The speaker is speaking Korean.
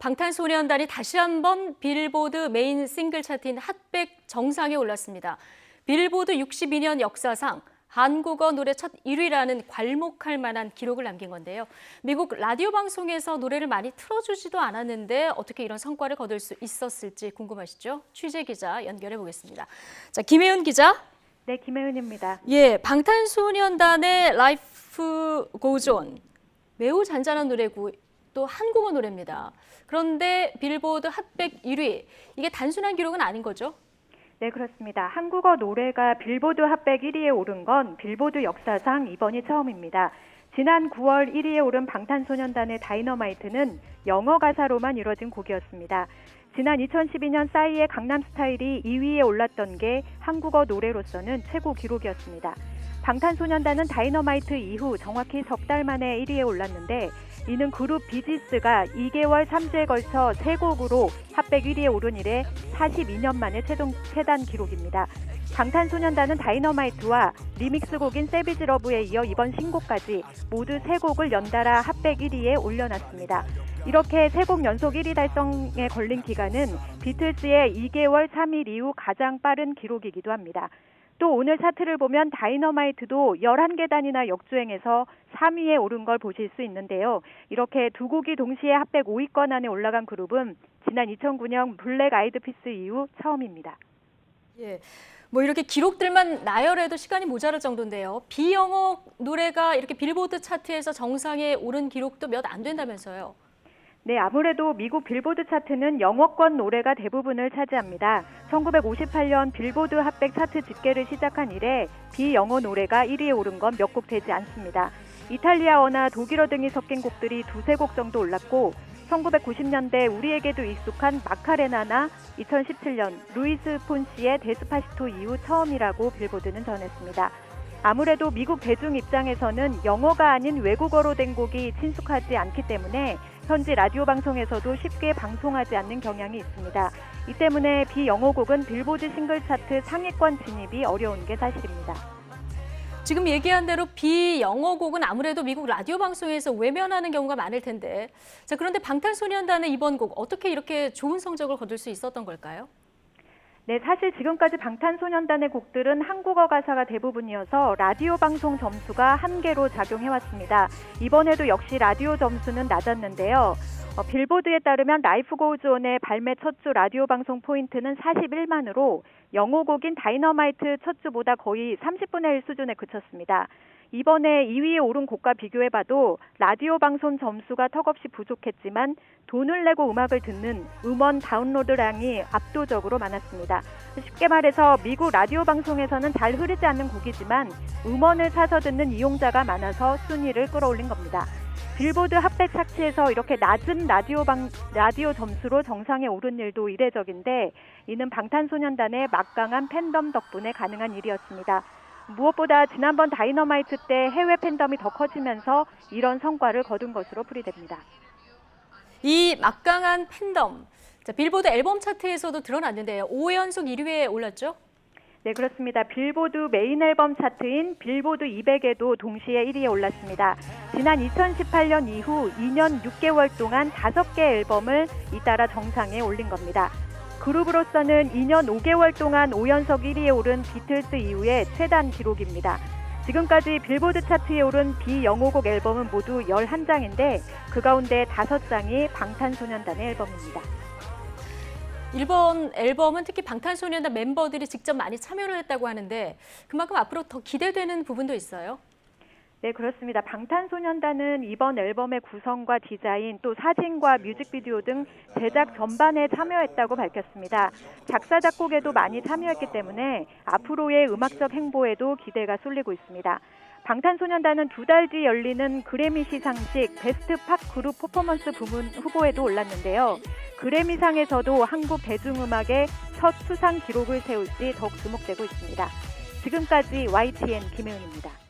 방탄소년단이 다시 한번 빌보드 메인 싱글 차트인 핫백 정상에 올랐습니다. 빌보드 62년 역사상 한국어 노래 첫 1위라는 괄목할 만한 기록을 남긴 건데요. 미국 라디오 방송에서 노래를 많이 틀어주지도 않았는데 어떻게 이런 성과를 거둘 수 있었을지 궁금하시죠? 취재 기자 연결해 보겠습니다. 자, 김혜은 기자. 네, 김혜은입니다. 예, 방탄소년단의 Life Goes On. 매우 잔잔한 노래고 또 한국어 노래입니다. 그런데 빌보드 핫백 1위, 이게 단순한 기록은 아닌 거죠? 네, 그렇습니다. 한국어 노래가 빌보드 핫백 1위에 오른 건 빌보드 역사상 이번이 처음입니다. 지난 9월 1위에 오른 방탄소년단의 다이너마이트는 영어 가사로만 이뤄진 곡이었습니다. 지난 2012년 싸이의 강남스타일이 2위에 올랐던 게 한국어 노래로서는 최고 기록이었습니다. 방탄소년단은 다이너마이트 이후 정확히 석 달 만에 1위에 올랐는데 이는 그룹 비지스가 2개월 3주에 걸쳐 3곡으로 핫백 1위에 오른 이래 42년 만에 최단 기록입니다. 방탄소년단은 다이너마이트와 리믹스곡인 세비지 러브에 이어 이번 신곡까지 모두 3곡을 연달아 핫백 1위에 올려놨습니다. 이렇게 3곡 연속 1위 달성에 걸린 기간은 비틀즈의 2개월 3일 이후 가장 빠른 기록이기도 합니다. 또 오늘 차트를 보면 다이너마이트도 11계단이나 역주행해서 3위에 오른 걸 보실 수 있는데요. 이렇게 두 곡이 동시에 핫백 5위권 안에 올라간 그룹은 지난 2009년 블랙 아이드 피스 이후 처음입니다. 예, 뭐 이렇게 기록들만 나열해도 시간이 모자랄 정도인데요. 비영어 노래가 이렇게 빌보드 차트에서 정상에 오른 기록도 몇 안 된다면서요. 네, 아무래도 미국 빌보드 차트는 영어권 노래가 대부분을 차지합니다. 1958년 빌보드 핫백 차트 집계를 시작한 이래 비영어 노래가 1위에 오른 건 몇 곡 되지 않습니다. 이탈리아어나 독일어 등이 섞인 곡들이 두세 곡 정도 올랐고 1990년대 우리에게도 익숙한 마카레나나 2017년 루이스 폰시의 데스파시토 이후 처음이라고 빌보드는 전했습니다. 아무래도 미국 대중 입장에서는 영어가 아닌 외국어로 된 곡이 친숙하지 않기 때문에 현지 라디오 방송에서도 쉽게 방송하지 않는 경향이 있습니다. 이 때문에 비영어곡은 빌보드 싱글 차트 상위권 진입이 어려운 게 사실입니다. 지금 얘기한 대로 비영어곡은 아무래도 미국 라디오 방송에서 외면하는 경우가 많을 텐데, 자, 그런데 방탄소년단의 이번 곡 어떻게 이렇게 좋은 성적을 거둘 수 있었던 걸까요? 네, 사실 지금까지 방탄소년단의 곡들은 한국어 가사가 대부분이어서 라디오 방송 점수가 한계로 작용해왔습니다. 이번에도 역시 라디오 점수는 낮았는데요. 빌보드에 따르면 라이프 고우즈 온의 발매 첫 주 라디오 방송 포인트는 41만으로 영어곡인 다이너마이트 첫 주보다 거의 30분의 1 수준에 그쳤습니다. 이번에 2위에 오른 곡과 비교해봐도 라디오 방송 점수가 턱없이 부족했지만 돈을 내고 음악을 듣는 음원 다운로드량이 압도적으로 많았습니다. 쉽게 말해서 미국 라디오 방송에서는 잘 흐르지 않는 곡이지만 음원을 사서 듣는 이용자가 많아서 순위를 끌어올린 겁니다. 빌보드 핫백 차트에서 이렇게 낮은 라디오 점수로 정상에 오른 일도 이례적인데 이는 방탄소년단의 막강한 팬덤 덕분에 가능한 일이었습니다. 무엇보다 지난번 다이너마이트 때 해외 팬덤이 더 커지면서 이런 성과를 거둔 것으로 풀이됩니다. 이 막강한 팬덤, 자, 빌보드 앨범 차트에서도 드러났는데요. 5연속 1위에 올랐죠? 네, 그렇습니다. 빌보드 메인 앨범 차트인 빌보드 200에도 동시에 1위에 올랐습니다. 지난 2018년 이후 2년 6개월 동안 5개 앨범을 잇따라 정상에 올린 겁니다. 그룹으로서는 2년 5개월 동안 5연속 1위에 오른 비틀스 이후의 최단 기록입니다. 지금까지 빌보드 차트에 오른 비영어곡 앨범은 모두 11장인데 그 가운데 5장이 방탄소년단의 앨범입니다. 이번 앨범은 특히 방탄소년단 멤버들이 직접 많이 참여를 했다고 하는데 그만큼 앞으로 더 기대되는 부분도 있어요? 네, 그렇습니다. 방탄소년단은 이번 앨범의 구성과 디자인, 또 사진과 뮤직비디오 등 제작 전반에 참여했다고 밝혔습니다. 작사, 작곡에도 많이 참여했기 때문에 앞으로의 음악적 행보에도 기대가 쏠리고 있습니다. 방탄소년단은 2달 뒤 열리는 그래미 시상식 베스트 팝 그룹 퍼포먼스 부문 후보에도 올랐는데요. 그래미상에서도 한국 대중음악의 첫 수상 기록을 세울지 더욱 주목되고 있습니다. 지금까지 YTN 김혜은입니다.